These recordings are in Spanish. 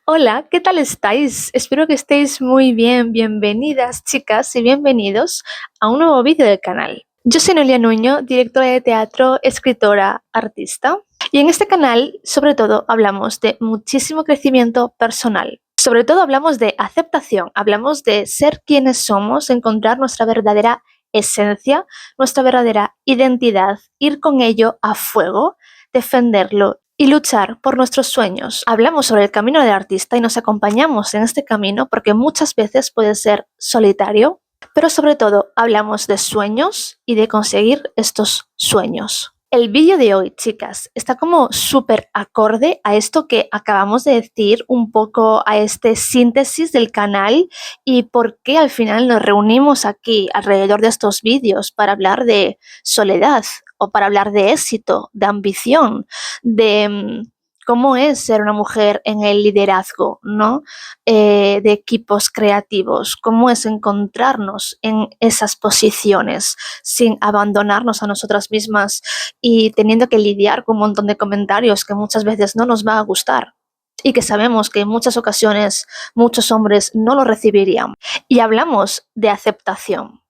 Hola, ¿qué tal estáis? Espero que estéis muy bien. Bienvenidas, chicas, y bienvenidos a un nuevo vídeo del canal. Yo soy Noelia Nuño, directora de teatro, escritora, artista. Y en este canal, sobre todo, hablamos de muchísimo crecimiento personal. Sobre todo hablamos de aceptación, hablamos de ser quienes somos, encontrar nuestra verdadera esencia, nuestra verdadera identidad, ir con ello a fuego, defenderlo y luchar por nuestros sueños. Hablamos sobre el camino del artista y nos acompañamos en este camino porque muchas veces puede ser solitario, pero sobre todo hablamos de sueños y de conseguir estos sueños. El vídeo de hoy, chicas, está como súper acorde a esto que acabamos de decir, un poco a este síntesis del canal y por qué al final nos reunimos aquí alrededor de estos vídeos para hablar de soledad o para hablar de éxito, de ambición, de cómo es ser una mujer en el liderazgo, ¿no? De equipos creativos, cómo es encontrarnos en esas posiciones sin abandonarnos a nosotras mismas y teniendo que lidiar con un montón de comentarios que muchas veces no nos va a gustar y que sabemos que en muchas ocasiones muchos hombres no lo recibirían. Y hablamos de aceptación,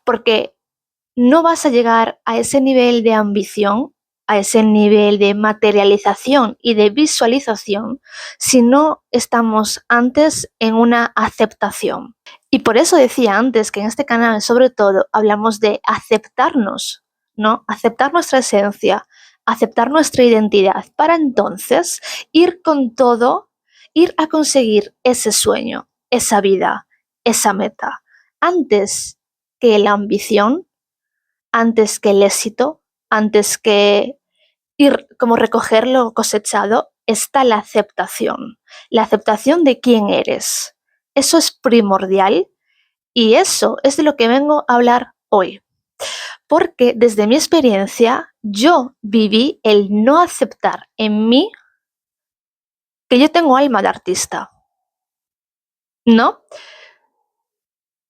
porque no vas a llegar a ese nivel de ambición, a ese nivel de materialización y de visualización si no estamos antes en una aceptación. Y por eso decía antes que en este canal sobre todo hablamos de aceptarnos, ¿no? Aceptar nuestra esencia, aceptar nuestra identidad para entonces ir con todo, ir a conseguir ese sueño, esa vida, esa meta, antes que la ambición, antes que el éxito, antes que ir como recoger lo cosechado, está la aceptación de quién eres. Eso es primordial y eso es de lo que vengo a hablar hoy. Porque desde mi experiencia yo viví el no aceptar en mí que yo tengo alma de artista, ¿no?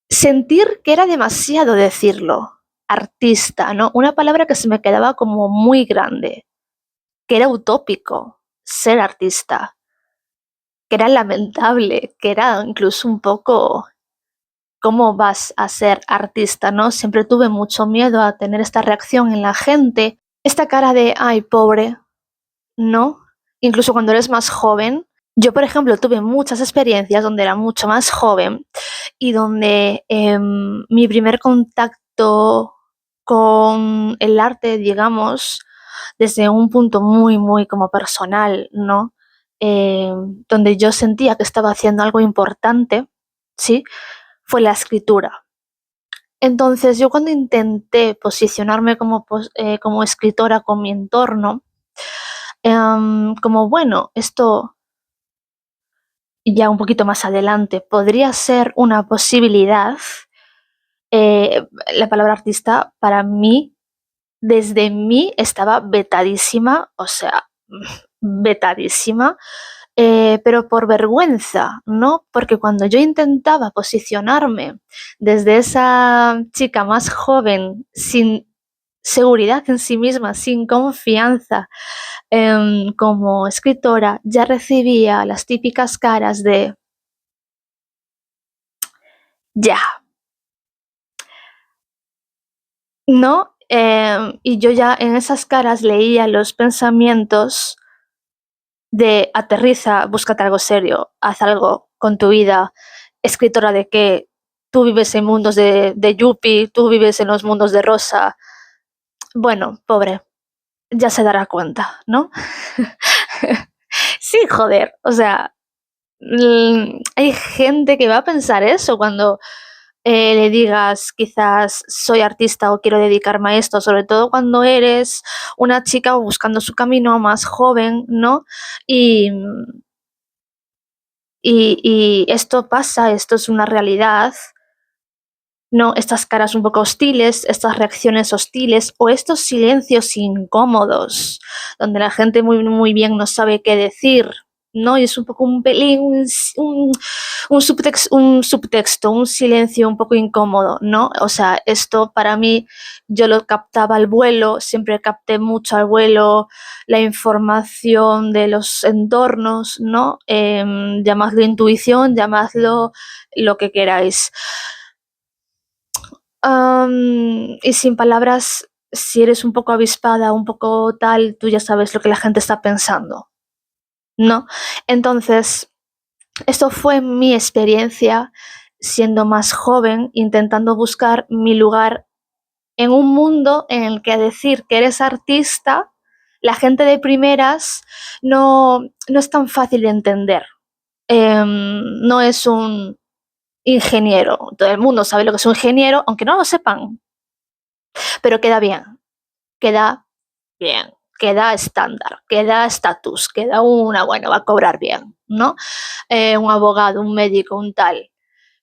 Sentir que era demasiado decirlo, artista, ¿no? Una palabra que se me quedaba como muy grande, que era utópico ser artista, que era lamentable, que era incluso un poco cómo vas a ser artista, ¿no? Siempre tuve mucho miedo a tener esta reacción en la gente, esta cara de, ay, pobre, ¿no? Incluso cuando eres más joven. Yo, por ejemplo, tuve muchas experiencias donde era mucho más joven y donde mi primer contacto con el arte, digamos, desde un punto muy, muy como personal, ¿no? Donde yo sentía que estaba haciendo algo importante, ¿sí? Fue la escritura. Entonces, yo cuando intenté posicionarme como escritora con mi entorno, como bueno, esto ya un poquito más adelante podría ser una posibilidad, la palabra artista para mí, desde mí estaba vetadísima, o sea, vetadísima, pero por vergüenza, ¿no? Porque cuando yo intentaba posicionarme desde esa chica más joven, sin seguridad en sí misma, sin confianza, como escritora, ya recibía las típicas caras de ya, ¿no? Y yo ya en esas caras leía los pensamientos de aterriza, búscate algo serio, haz algo con tu vida, escritora de qué, tú vives en mundos de Yuppie, tú vives en los mundos de Rosa. Bueno, pobre, ya se dará cuenta, ¿no? Sí, joder, o sea, hay gente que va a pensar eso cuando le digas quizás soy artista o quiero dedicarme a esto, sobre todo cuando eres una chica buscando su camino más joven, ¿no? Y, y esto pasa, esto es una realidad, ¿no? Estas caras un poco hostiles, estas reacciones hostiles o estos silencios incómodos, donde la gente muy, muy bien no sabe qué decir, ¿no? Y es un poco un pelín, un un subtexto, un silencio un poco incómodo, ¿no? O sea, esto para mí yo lo captaba al vuelo, siempre capté mucho al vuelo la información de los entornos, ¿no? Llamadlo intuición, llamadlo lo que queráis. Y sin palabras, si eres un poco avispada, un poco tal, tú ya sabes lo que la gente está pensando, ¿no? Entonces, esto fue mi experiencia siendo más joven, intentando buscar mi lugar en un mundo en el que decir que eres artista, la gente de primeras no es tan fácil de entender. No es un ingeniero. Todo el mundo sabe lo que es un ingeniero, aunque no lo sepan, pero queda bien, queda estándar, queda estatus, queda bueno, va a cobrar bien, ¿no? Un abogado, un médico, un tal.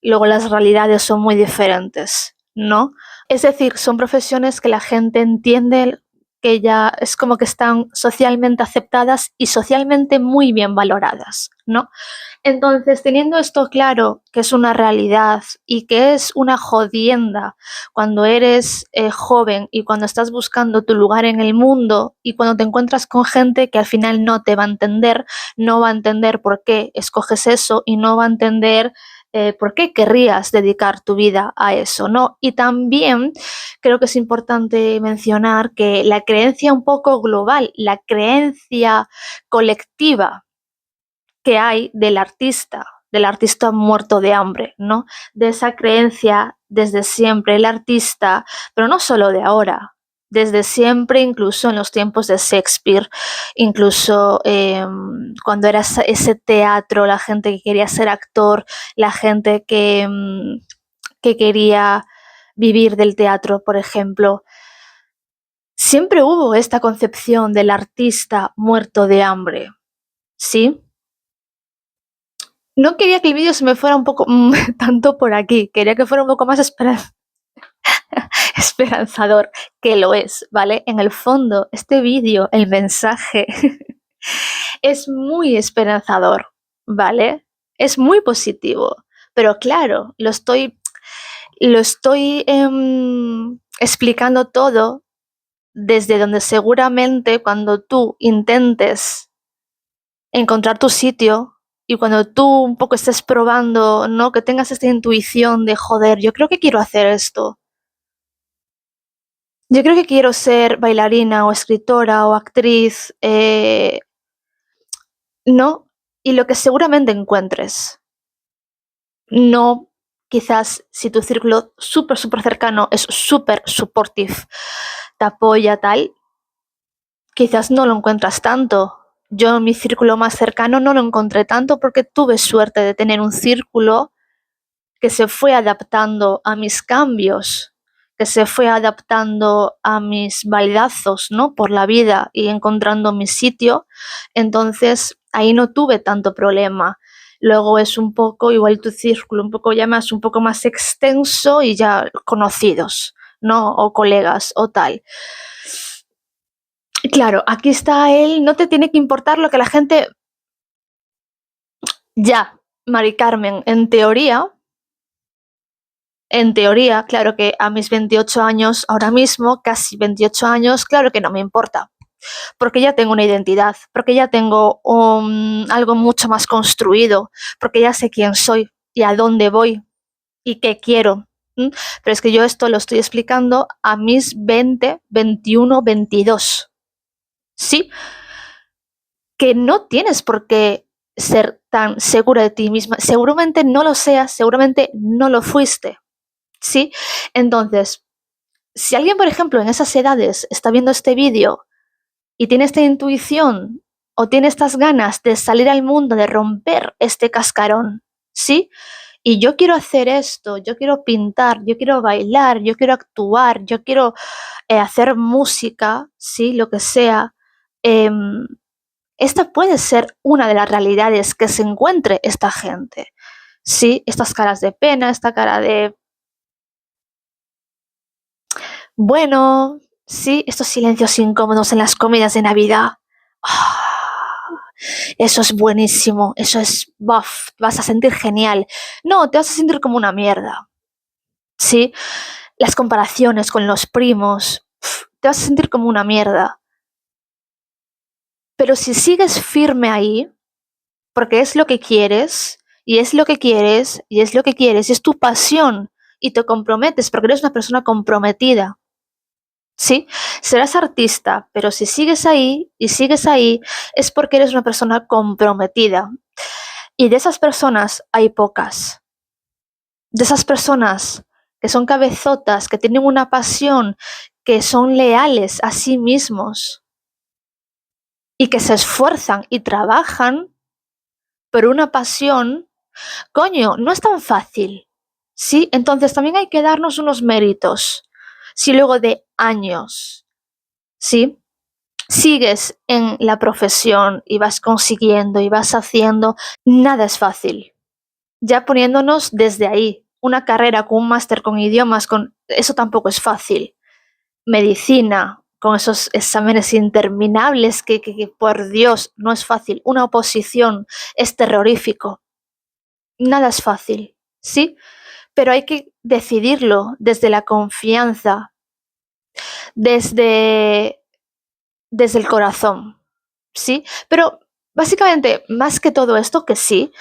Luego las realidades son muy diferentes, ¿no? Es decir, son profesiones que la gente entiende que ya es como que están socialmente aceptadas y socialmente muy bien valoradas, ¿no? Entonces, teniendo esto claro, que es una realidad y que es una jodienda cuando eres joven y cuando estás buscando tu lugar en el mundo y cuando te encuentras con gente que al final no te va a entender, no va a entender por qué escoges eso y no va a entender por qué querrías dedicar tu vida a eso, ¿no? Y también creo que es importante mencionar que la creencia un poco global, la creencia colectiva que hay del artista muerto de hambre, ¿no? De esa creencia desde siempre, el artista, pero no solo de ahora, desde siempre, incluso en los tiempos de Shakespeare, incluso cuando era ese teatro, la gente que quería ser actor, la gente que quería vivir del teatro, por ejemplo. Siempre hubo esta concepción del artista muerto de hambre, ¿sí? No quería que el vídeo se me fuera un poco tanto por aquí, quería que fuera un poco más esperanzador, que lo es, ¿vale? En el fondo, este vídeo, el mensaje, es muy esperanzador, ¿vale? Es muy positivo, pero claro, lo estoy explicando todo desde donde seguramente cuando tú intentes encontrar tu sitio y cuando tú un poco estés probando, ¿no? Que tengas esta intuición de, joder, yo creo que quiero hacer esto. Yo creo que quiero ser bailarina o escritora o actriz, ¿no? Y lo que seguramente encuentres, no quizás si tu círculo súper, súper cercano es súper supportive, te apoya tal, quizás no lo encuentras tanto. Yo en mi círculo más cercano no lo encontré tanto porque tuve suerte de tener un círculo que se fue adaptando a mis cambios, que se fue adaptando a mis bailazos, ¿no? Por la vida y encontrando mi sitio. Entonces ahí no tuve tanto problema. Luego es un poco, igual tu círculo, un poco ya más, un poco más extenso y ya conocidos, ¿no? O colegas o tal. Claro, aquí está él, no te tiene que importar lo que la gente... Ya, Mari Carmen, en teoría, claro que a mis 28 años, ahora mismo, casi 28 años, claro que no me importa, porque ya tengo una identidad, porque ya tengo algo mucho más construido, porque ya sé quién soy y a dónde voy y qué quiero. Pero es que yo esto lo estoy explicando a mis 20, 21, 22. Sí, que no tienes por qué ser tan segura de ti misma. Seguramente no lo seas, seguramente no lo fuiste. ¿Sí? Entonces, si alguien, por ejemplo, en esas edades está viendo este vídeo y tiene esta intuición o tiene estas ganas de salir al mundo, de romper este cascarón, ¿sí? Y yo quiero hacer esto, yo quiero pintar, yo quiero bailar, yo quiero actuar, yo quiero hacer música, ¿sí? Lo que sea. Esta puede ser una de las realidades que se encuentre esta gente, ¿sí? Estas caras de pena, esta cara de bueno, sí, estos silencios incómodos en las comidas de Navidad. Ah, eso es buenísimo, eso es, buff, vas a sentir genial. No, te vas a sentir como una mierda, ¿sí? Las comparaciones con los primos, te vas a sentir como una mierda. Pero si sigues firme ahí, porque es lo que quieres, y es lo que quieres, y es lo que quieres, y es tu pasión, y te comprometes, porque eres una persona comprometida, ¿sí? Serás artista, pero si sigues ahí, y sigues ahí, es porque eres una persona comprometida. Y de esas personas hay pocas. De esas personas que son cabezotas, que tienen una pasión, que son leales a sí mismos, y que se esfuerzan y trabajan por una pasión, coño, no es tan fácil, ¿sí? Entonces también hay que darnos unos méritos. Si luego de años, ¿sí?, sigues en la profesión y vas consiguiendo y vas haciendo, nada es fácil. Ya poniéndonos desde ahí, una carrera con un máster con idiomas, eso tampoco es fácil. Medicina, con esos exámenes interminables que por Dios no es fácil. Una oposición es terrorífico. Nada es fácil, ¿sí? Pero hay que decidirlo desde la confianza, desde el corazón, ¿sí? Pero básicamente, más que todo esto, que sí,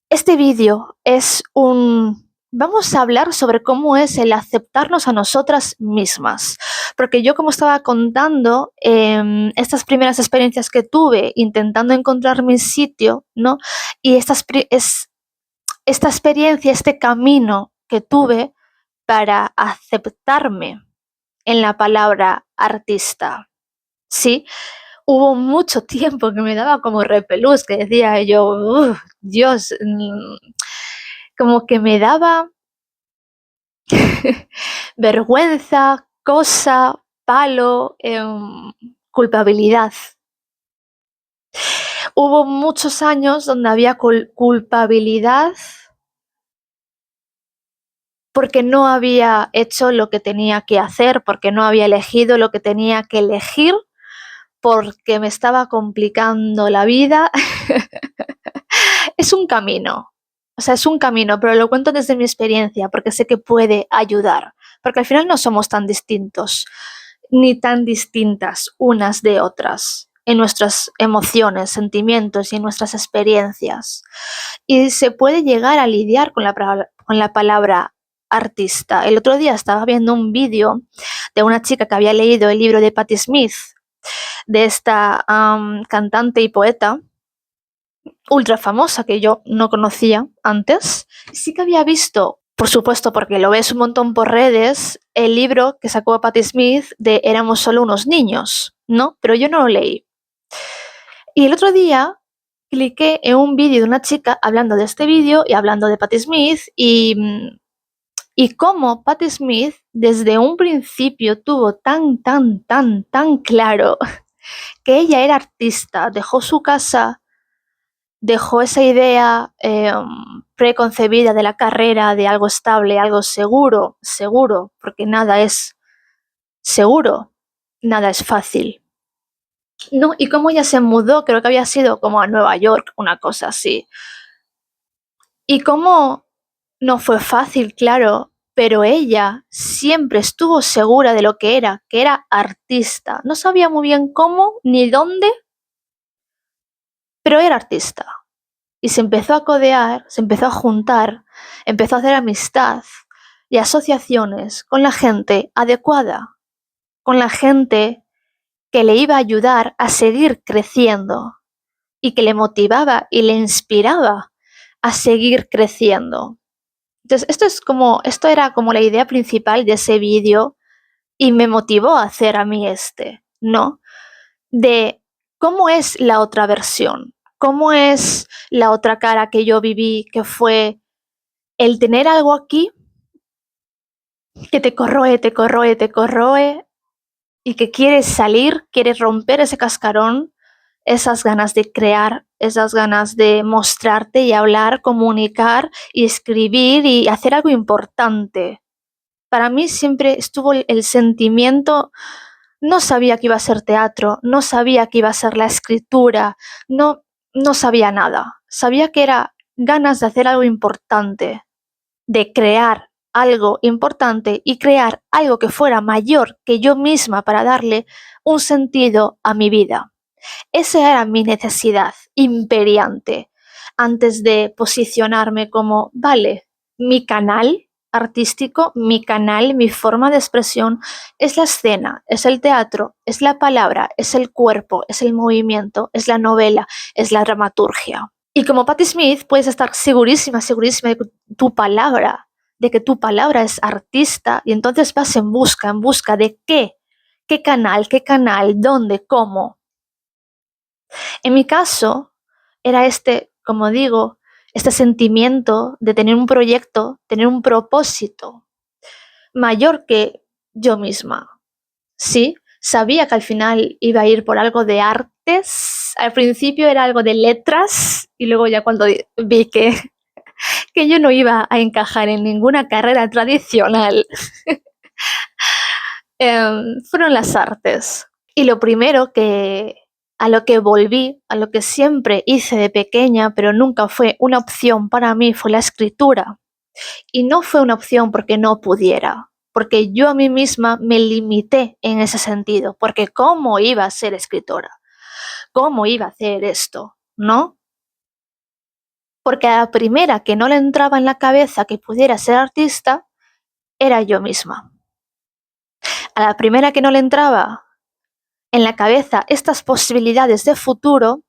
este vídeo es vamos a hablar sobre cómo es el aceptarnos a nosotras mismas. Porque yo, como estaba contando, estas primeras experiencias que tuve intentando encontrar mi sitio, ¿no? Y esta experiencia, este camino que tuve para aceptarme en la palabra artista, ¿sí? Hubo mucho tiempo que me daba como repelús, que decía yo, Dios, como que me daba vergüenza, cosa, palo, culpabilidad. Hubo muchos años donde había culpabilidad porque no había hecho lo que tenía que hacer, porque no había elegido lo que tenía que elegir, porque me estaba complicando la vida. Es un camino, es un camino, pero lo cuento desde mi experiencia porque sé que puede ayudar, porque al final no somos tan distintos ni tan distintas unas de otras en nuestras emociones, sentimientos y en nuestras experiencias. Y se puede llegar a lidiar con la palabra artista. El otro día estaba viendo un vídeo de una chica que había leído el libro de Patti Smith, de esta cantante y poeta ultra famosa que yo no conocía antes. Sí que había visto, por supuesto, porque lo ves un montón por redes, el libro que sacó Patti Smith de Éramos solo unos niños, ¿no? Pero yo no lo leí. Y el otro día cliqué en un vídeo de una chica hablando de este vídeo y hablando de Patti Smith y cómo Patti Smith desde un principio tuvo tan claro que ella era artista, dejó su casa, dejó esa idea preconcebida de la carrera, de algo estable, algo seguro, porque nada es seguro, nada es fácil, ¿no? Y cómo ella se mudó, creo que había sido como a Nueva York, una cosa así. Y cómo no fue fácil, claro, pero ella siempre estuvo segura de lo que era artista. No sabía muy bien cómo ni dónde, pero era artista. Y se empezó a codear, se empezó a juntar, empezó a hacer amistad y asociaciones con la gente adecuada, con la gente que le iba a ayudar a seguir creciendo y que le motivaba y le inspiraba a seguir creciendo. Entonces, esto era como la idea principal de ese vídeo y me motivó a hacer a mí ¿no? De cómo es la otra versión, cómo es la otra cara que yo viví, que fue el tener algo aquí que te corroe y que quieres salir, quieres romper ese cascarón, esas ganas de crear, esas ganas de mostrarte y hablar, comunicar y escribir y hacer algo importante. Para mí siempre estuvo el sentimiento No sabía que iba a ser teatro, no sabía que iba a ser la escritura, no sabía nada. Sabía que era ganas de hacer algo importante, de crear algo importante y crear algo que fuera mayor que yo misma para darle un sentido a mi vida. Esa era mi necesidad imperiante antes de posicionarme como, vale, mi canal artístico, mi canal, mi forma de expresión es la escena, es el teatro, es la palabra, es el cuerpo, es el movimiento, es la novela, es la dramaturgia. Y como Patti Smith puedes estar segurísima, segurísima de que tu palabra es artista, y entonces vas en busca de qué canal, dónde, cómo. En mi caso, era como digo, este sentimiento de tener un proyecto, tener un propósito mayor que yo misma. Sí, sabía que al final iba a ir por algo de artes. Al principio era algo de letras y luego ya cuando vi que yo no iba a encajar en ninguna carrera tradicional, fueron las artes. Y lo primero a lo que volví, a lo que siempre hice de pequeña, pero nunca fue una opción para mí, fue la escritura. Y no fue una opción porque no pudiera, porque yo a mí misma me limité en ese sentido, porque ¿cómo iba a ser escritora? ¿Cómo iba a hacer esto? ¿No? Porque a la primera que no le entraba en la cabeza que pudiera ser artista, era yo misma. A la primera que no le entraba en la cabeza estas posibilidades de futuro,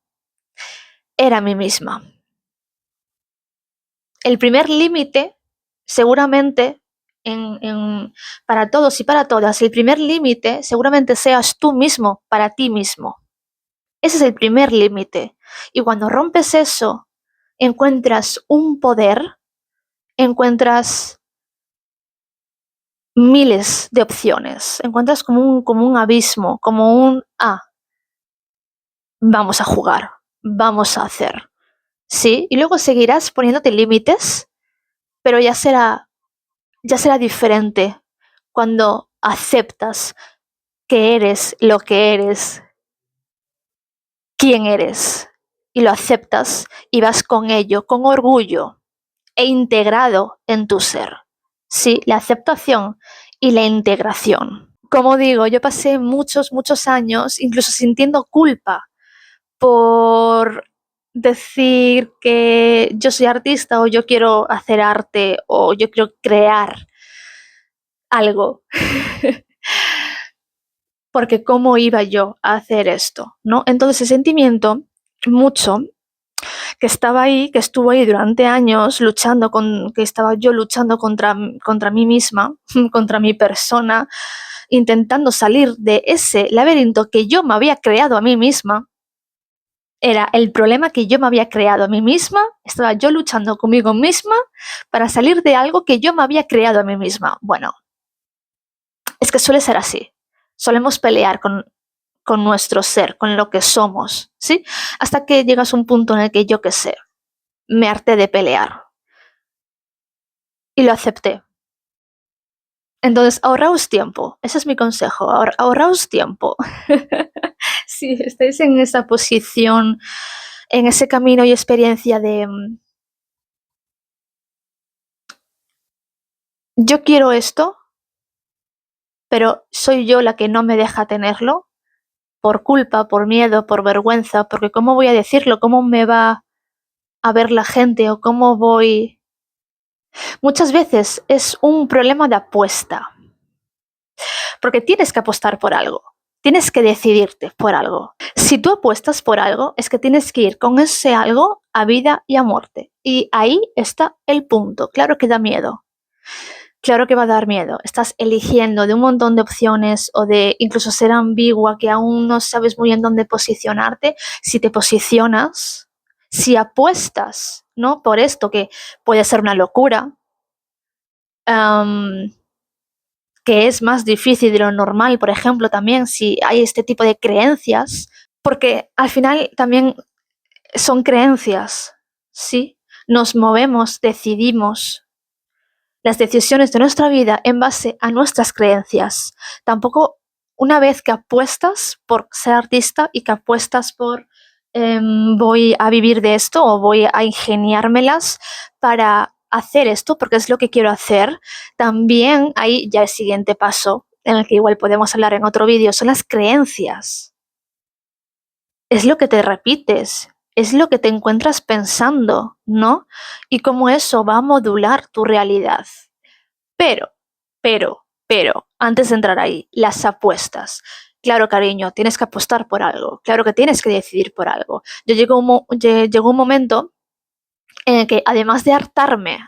era mí misma. El primer límite, seguramente, para todos y para todas, el primer límite seguramente seas tú mismo para ti mismo. Ese es el primer límite. Y cuando rompes eso, encuentras un poder, encuentras miles de opciones, encuentras como un abismo, como vamos a jugar, vamos a hacer. ¿Sí? Y luego seguirás poniéndote límites, pero ya será diferente cuando aceptas que eres lo que eres, quién eres, y lo aceptas y vas con ello, con orgullo e integrado en tu ser. Sí, la aceptación y la integración. Como digo, yo pasé muchos, muchos años incluso sintiendo culpa por decir que yo soy artista o yo quiero hacer arte o yo quiero crear algo. Porque ¿cómo iba yo a hacer esto? ¿No? Entonces ese sentimiento, mucho, que estaba ahí, que estuvo ahí durante años que estaba yo luchando contra mí misma, contra mi persona, intentando salir de ese laberinto que yo me había creado a mí misma. Era el problema que yo me había creado a mí misma, estaba yo luchando conmigo misma para salir de algo que yo me había creado a mí misma. Bueno, es que suele ser así. Solemos pelear con nuestro ser, con lo que somos, ¿sí? Hasta que llegas a un punto en el que yo qué sé, me harté de pelear. Y lo acepté. Entonces, ahorraos tiempo. Ese es mi consejo. Ahorraos tiempo. Si estáis en esa posición, en ese camino y experiencia de yo quiero esto, pero soy yo la que no me deja tenerlo, por culpa, por miedo, por vergüenza, porque ¿cómo voy a decirlo? ¿Cómo me va a ver la gente? ¿O cómo voy? Muchas veces es un problema de apuesta, porque tienes que apostar por algo, tienes que decidirte por algo. Si tú apuestas por algo, es que tienes que ir con ese algo a vida y a muerte. Y ahí está el punto. Claro que da miedo. Claro que va a dar miedo. Estás eligiendo de un montón de opciones o de incluso ser ambigua, que aún no sabes muy bien dónde posicionarte. Si te posicionas, si apuestas, ¿no? Por esto que puede ser una locura, que es más difícil de lo normal, por ejemplo, también si hay este tipo de creencias, porque al final también son creencias, ¿sí? Nos movemos, decidimos las decisiones de nuestra vida en base a nuestras creencias. Tampoco una vez que apuestas por ser artista y que apuestas por voy a vivir de esto o voy a ingeniármelas para hacer esto porque es lo que quiero hacer, también hay ya el siguiente paso en el que igual podemos hablar en otro vídeo, son las creencias. Es lo que te repites, es lo que te encuentras pensando, ¿no? Y cómo eso va a modular tu realidad. Pero, antes de entrar ahí, las apuestas. Claro, cariño, tienes que apostar por algo. Claro que tienes que decidir por algo. Llegó un momento en el que, además de hartarme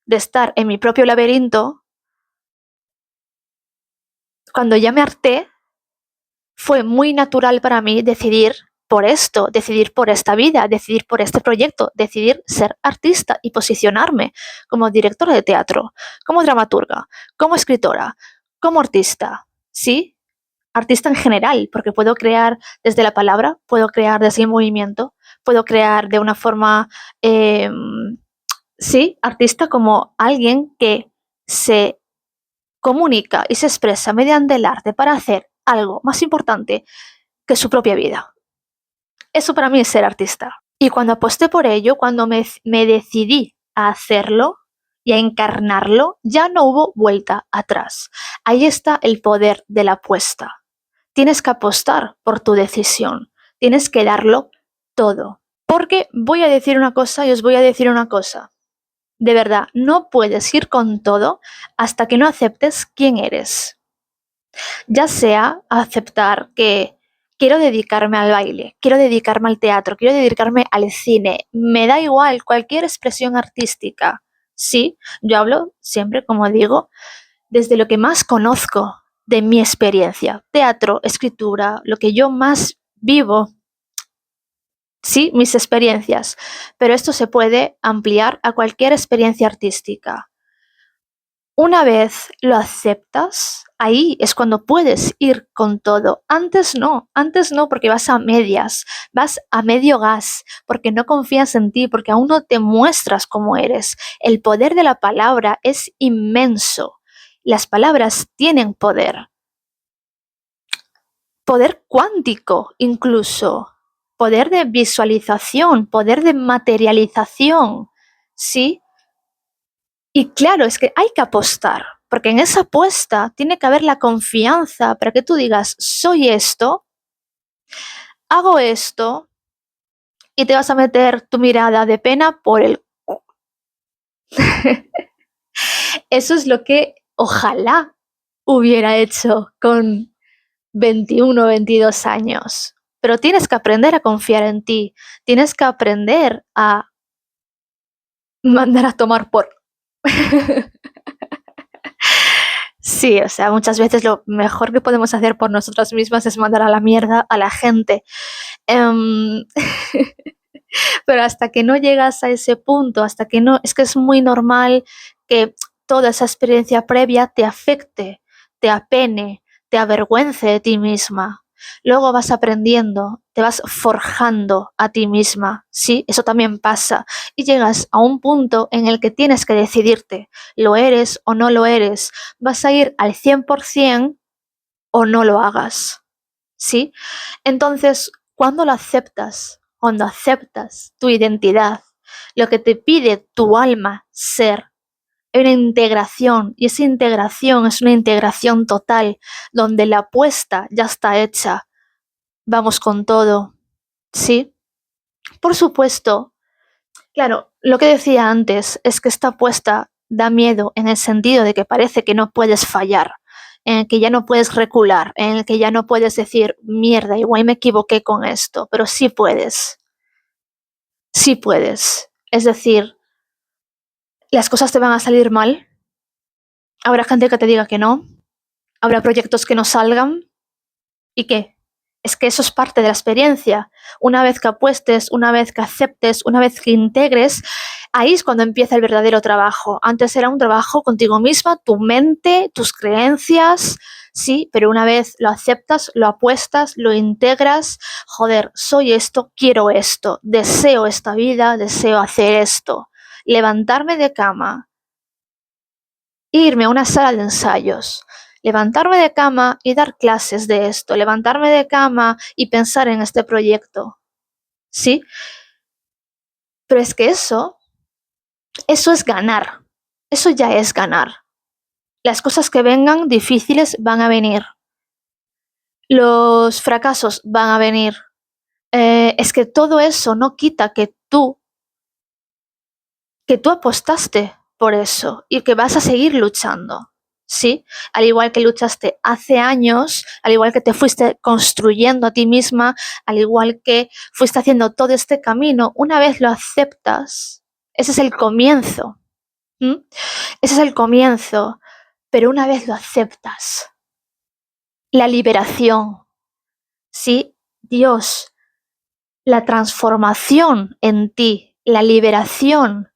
de estar en mi propio laberinto, cuando ya me harté, fue muy natural para mí decidir por esto, decidir por esta vida, decidir por este proyecto, decidir ser artista y posicionarme como directora de teatro, como dramaturga, como escritora, como artista, ¿sí? Artista en general, porque puedo crear desde la palabra, puedo crear desde el movimiento, puedo crear de una forma, sí, artista como alguien que se comunica y se expresa mediante el arte para hacer algo más importante que su propia vida. Eso para mí es ser artista. Y cuando aposté por ello, cuando me decidí a hacerlo y a encarnarlo, ya no hubo vuelta atrás. Ahí está el poder de la apuesta. Tienes que apostar por tu decisión. Tienes que darlo todo. Porque voy a decir una cosa y os voy a decir una cosa. De verdad, no puedes ir con todo hasta que no aceptes quién eres. Ya sea aceptar que quiero dedicarme al baile, quiero dedicarme al teatro, quiero dedicarme al cine, me da igual cualquier expresión artística. Sí, yo hablo siempre, como digo, desde lo que más conozco de mi experiencia. Teatro, escritura, lo que yo más vivo. Sí, mis experiencias. Pero esto se puede ampliar a cualquier experiencia artística. Una vez lo aceptas, ahí es cuando puedes ir con todo. Antes no porque vas a medias, vas a medio gas, porque no confías en ti, porque aún no te muestras como eres. El poder de la palabra es inmenso. Las palabras tienen poder. Poder cuántico incluso. Poder de visualización, poder de materialización. ¿Sí? Y claro, es que hay que apostar, porque en esa apuesta tiene que haber la confianza para que tú digas, soy esto, hago esto, y te vas a meter tu mirada de pena por el... Eso es lo que ojalá hubiera hecho con 21 o 22 años. Pero tienes que aprender a confiar en ti, tienes que aprender a mandar a tomar por... Sí, o sea, muchas veces lo mejor que podemos hacer por nosotras mismas es mandar a la mierda a la gente. Pero hasta que no llegas a ese punto, hasta que no, es que es muy normal que toda esa experiencia previa te afecte, te apene, te avergüence de ti misma. Luego vas aprendiendo, te vas forjando a ti misma, ¿sí? Eso también pasa. Y llegas a un punto en el que tienes que decidirte, ¿lo eres o no lo eres? ¿Vas a ir al 100% o no lo hagas? ¿Sí? Entonces, cuando cuando aceptas tu identidad, lo que te pide tu alma ser, hay una integración, y esa integración es una integración total, donde la apuesta ya está hecha. Vamos con todo, ¿sí? Por supuesto, claro, lo que decía antes es que esta apuesta da miedo en el sentido de que parece que no puedes fallar, en el que ya no puedes recular, en el que ya no puedes decir, mierda, igual me equivoqué con esto, pero sí puedes. Sí puedes. Es decir, las cosas te van a salir mal, habrá gente que te diga que no, habrá proyectos que no salgan, ¿y qué? Es que eso es parte de la experiencia. Una vez que apuestes, una vez que aceptes, una vez que integres, ahí es cuando empieza el verdadero trabajo. Antes era un trabajo contigo misma, tu mente, tus creencias, sí, pero una vez lo aceptas, lo apuestas, lo integras, joder, soy esto, quiero esto, deseo esta vida, deseo hacer esto. Levantarme de cama, irme a una sala de ensayos, levantarme de cama y dar clases de esto, levantarme de cama y pensar en este proyecto, ¿sí? Pero es que eso es ganar, eso ya es ganar. Las cosas que vengan difíciles van a venir, los fracasos van a venir. Es que todo eso no quita que tú apostaste por eso y que vas a seguir luchando, ¿sí? Al igual que luchaste hace años, al igual que te fuiste construyendo a ti misma, al igual que fuiste haciendo todo este camino, una vez lo aceptas, ese es el comienzo, ¿m? Ese es el comienzo, pero una vez lo aceptas, la liberación, ¿sí? Dios, la transformación en ti, la liberación,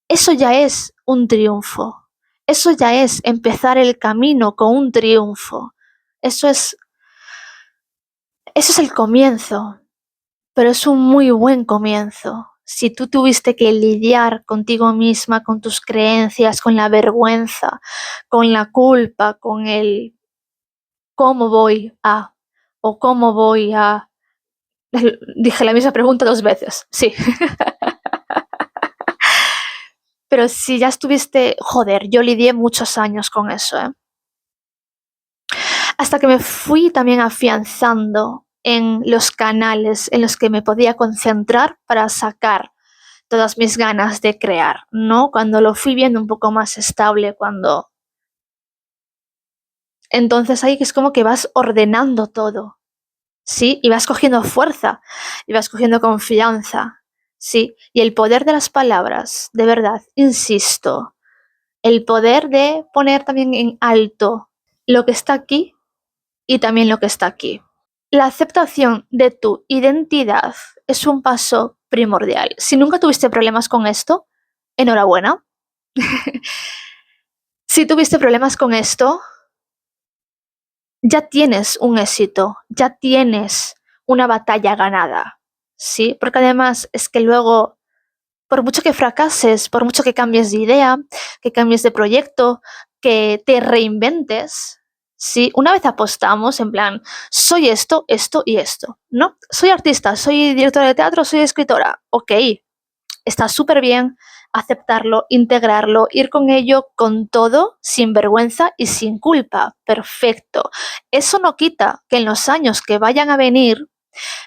eso ya es un triunfo. Eso ya es empezar el camino con un triunfo. Eso es el comienzo, pero es un muy buen comienzo. Si tú tuviste que lidiar contigo misma, con tus creencias, con la vergüenza, con la culpa, con el cómo voy a, o cómo voy a... Dije la misma pregunta 2 veces, sí. Pero si ya estuviste, joder, yo lidié muchos años con eso, ¿eh? Hasta que me fui también afianzando en los canales en los que me podía concentrar para sacar todas mis ganas de crear, ¿no? Cuando lo fui viendo un poco más estable, cuando... Entonces ahí es como que vas ordenando todo, ¿sí? Y vas cogiendo fuerza, y vas cogiendo confianza, ¿sí? Y el poder de las palabras, de verdad, insisto, el poder de poner también en alto lo que está aquí y también lo que está aquí. La aceptación de tu identidad es un paso primordial. Si nunca tuviste problemas con esto, enhorabuena. Si tuviste problemas con esto, ya tienes un éxito, ya tienes una batalla ganada, ¿sí? Porque además es que luego, por mucho que fracases, por mucho que cambies de idea, que cambies de proyecto, que te reinventes, ¿sí? Una vez apostamos en plan, soy esto, esto y esto, ¿no? Soy artista, soy directora de teatro, soy escritora. Ok, está súper bien aceptarlo, integrarlo, ir con ello con todo, sin vergüenza y sin culpa. Perfecto. Eso no quita que en los años que vayan a venir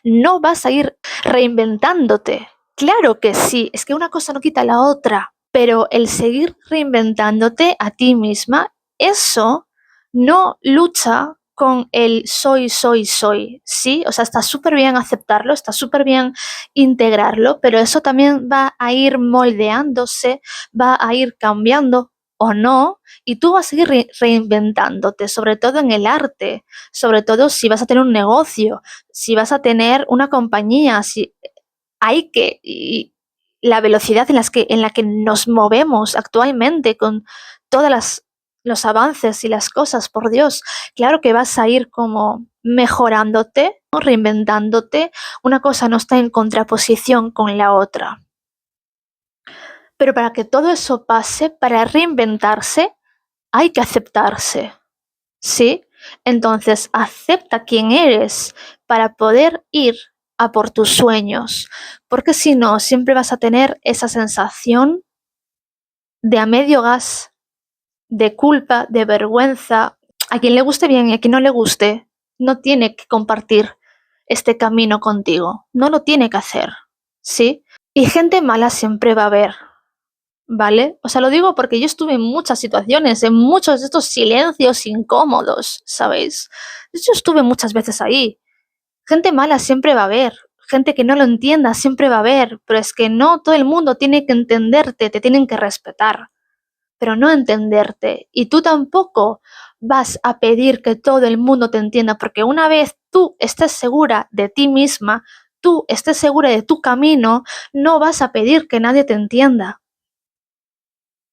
no vas a ir reinventándote. Claro que sí, es que una cosa no quita la otra, pero el seguir reinventándote a ti misma, eso no lucha con el soy, ¿sí? O sea, está súper bien aceptarlo, está súper bien integrarlo, pero eso también va a ir moldeándose, va a ir cambiando o no, y tú vas a seguir reinventándote, sobre todo en el arte, sobre todo si vas a tener un negocio, si vas a tener una compañía, si hay que... Y la velocidad en la que nos movemos actualmente con todas los avances y las cosas, por Dios, claro que vas a ir como mejorándote, ¿no? Reinventándote. Una cosa no está en contraposición con la otra. Pero para que todo eso pase, para reinventarse, hay que aceptarse, ¿sí? Entonces, acepta quién eres para poder ir a por tus sueños, porque si no, siempre vas a tener esa sensación de a medio gas, de culpa, de vergüenza. A quien le guste bien y a quien no le guste, no tiene que compartir este camino contigo, no lo tiene que hacer, ¿sí? Y gente mala siempre va a haber, ¿vale? O sea, lo digo porque yo estuve en muchas situaciones, en muchos de estos silencios incómodos, ¿sabéis? Yo estuve muchas veces ahí. Gente mala siempre va a haber, gente que no lo entienda siempre va a haber, pero es que no todo el mundo tiene que entenderte, te tienen que respetar, pero no entenderte. Y tú tampoco vas a pedir que todo el mundo te entienda, porque una vez tú estés segura de ti misma, tú estés segura de tu camino, no vas a pedir que nadie te entienda.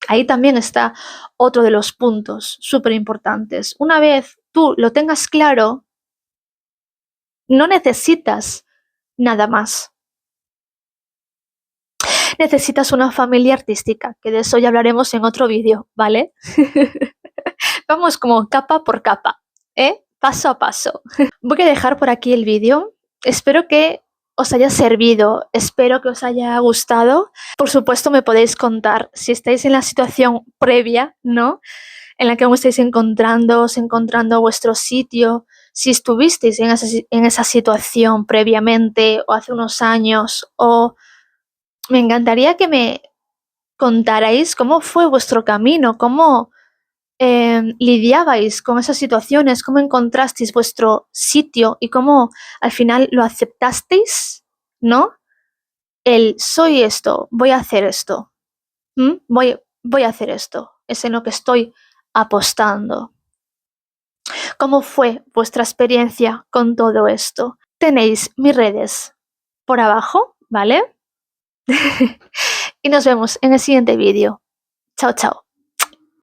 Ahí también está otro de los puntos súper importantes. Una vez tú lo tengas claro, no necesitas nada más. Necesitas una familia artística, que de eso ya hablaremos en otro vídeo, ¿vale? Vamos como capa por capa, ¿eh? Paso a paso. Voy a dejar por aquí el vídeo. Espero que os haya servido, espero que os haya gustado. Por supuesto, me podéis contar si estáis en la situación previa, ¿no? En la que aún estáis encontrando vuestro sitio, si estuvisteis en esa situación previamente o hace unos años, o me encantaría que me contarais cómo fue vuestro camino, cómo lidiabais con esas situaciones, cómo encontrasteis vuestro sitio y cómo al final lo aceptasteis, ¿no? El soy esto, voy a hacer esto, voy a hacer esto, es en lo que estoy apostando. ¿Cómo fue vuestra experiencia con todo esto? Tenéis mis redes por abajo, ¿vale? Y nos vemos en el siguiente vídeo. Chao, chao.